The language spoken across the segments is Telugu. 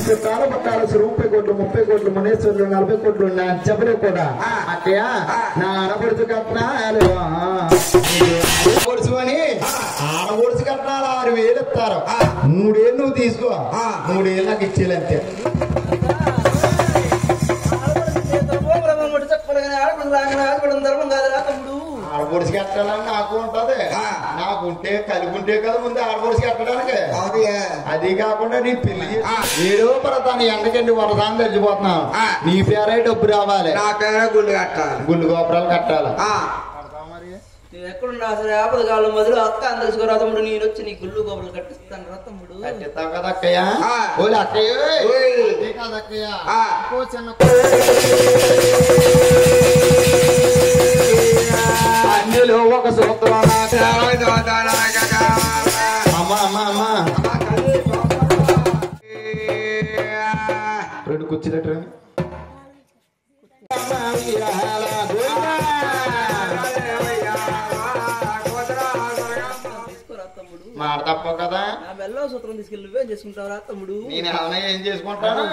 చుట్టాలు పట్టాలు 30 కోట్లు 30 కోట్లు మునేశ్వరులు 40 కోట్లు చెప్పలే కూడా అక్కయ్య నా ఆడపడుచు కట్నాలు పొడుచు అని ఆడపడుచు కట్నాలు 6,000 ఇస్తారు 3 ఏళ్ళు నువ్వు తీసుకో 3 ఏళ్ళు నాకు ఇచ్చేయాలంతే ఆడపొడిసి కట్టాలని నాకు ఉంటది నాకుంటే కలిపి ఉంటే కదా ముందు ఆడపొడిసి కట్టడానికి అది కాకుండా నీ పెళ్లి ఏడో పడతాను ఎండకండి వరదాన్ని తెచ్చిపోతున్నావు నీ పేరే డబ్బు రావాలి నా పేరే గుళ్ళు కట్టాలి గుళ్ళు గోపురాలు కట్టాలి ఎక్కడున్నా సరే ఆపద కాలం మొదలు అక్క అందరుకోరా తమ్ముడు నేను వచ్చి నీ గుళ్ళు గోపురాలు కట్టిస్తాను రా తమ్ముడు కట్టిస్తావు కదా అక్కయ్య ఓలే అక్కయ్య కాదక్కయ్య అన్నిలో ఒక సూత్రం అమ్మా అమ్మా అమ్మా 2 కూర్చున్నట్టు మాట తప్ప కదా సూత్రం తీసుకెళ్ళి నువ్వేం చేసుకుంటావు రా తమ్ముడు నేను ఏమైనా ఏం చేసుకుంటాను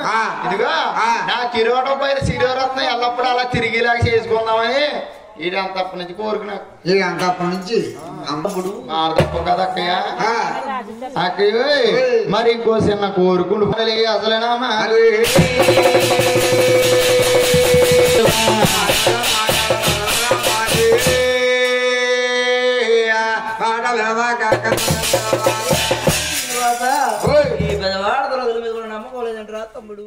ఇదిగా నా కిరోటం పైన శిరోరత్నం ఎల్లప్పుడు అలా తిరిగేలాగా చేసుకుందామని ఇది అంతప్పటి నుంచి కోరుకున్నా అంతప్పటి నుంచి అమ్మప్పుడు మాట తప్ప కదా అక్కయ్య అక్కయ్య మరి ఇంకో చిన్న కోరుకుంటూ అసలేనామా నమ్మకోలేదంటారా తమ్ముడు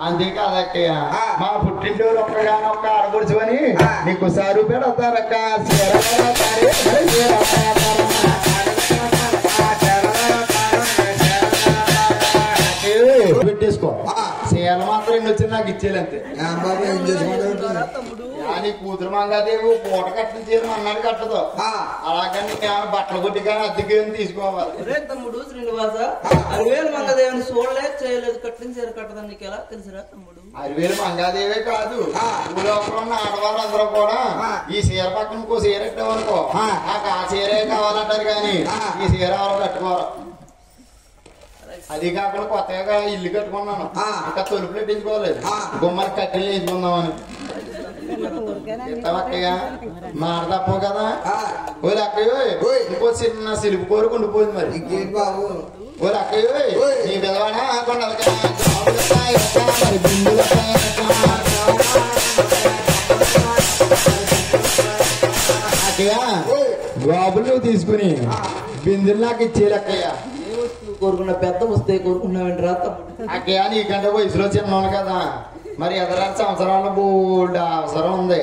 అంతేకాదక్కయ్య మా పుట్టింటోళ్ళు ఒక్కగానొక్క ఆడపడుచు అని నీకు సారు పెడతారక్క పెట్టేసుకో చీర మాత్రం ఎన్ని వచ్చింది నాకు ఇచ్చేయాలంతే నీ కూతురు మంగాదేవి పూట కట్టిన చీర అన్నాడు కట్టదు అలాగని బట్టలు కొట్టి కానీ అద్దెకి తీసుకోవాలి తమ్ముడు శ్రీనివాస 6,000 మంగదేవిని చూడలేదు చేయలేదు కట్టిన చీర కట్టదని నీకు ఎలా తెలుసురా తమ్ముడు 6,000 మంగాదేవే కాదు ఊళ్ళోపల ఉన్న ఆడవాళ్ళు అందరూ కూడా ఈ చీర పక్కన ఇంకో చీర ఎట్టామనుకో నాకు ఆ చీరే కావాలంటారు కానీ ఈ చీర ఎవరో కట్టుకోరు అది కాకుండా కొత్తగా ఇల్లు కట్టుకున్నాను ఇంకా తలుపులు పెట్టించుకోలేదు గుమ్మకి కట్టెలు వేసుకుందామని అక్కయ్య మాట తప్ప కదా ఓలే అక్కయ్య ఇంకో చిన్న సిలుపు కోరిక ఉండిపోయింది మరి ఇంకేంటి బాబు ఓలే అక్కయ్య నీ విధవాడా అక్కయ్య బాబులు నువ్వు తీసుకుని బిందులు నాకు ఇచ్చేయాలి అక్కయ్య కోరుకున్న పెద్ద వస్తే కోరుకున్నావేంటి రా తమ్ముడు అక్కయ్య నీకంటే వయసులో చిన్నాను కదా మరి ఎదరా సంవత్సరాల బోల్డ్ అవసరం ఉంది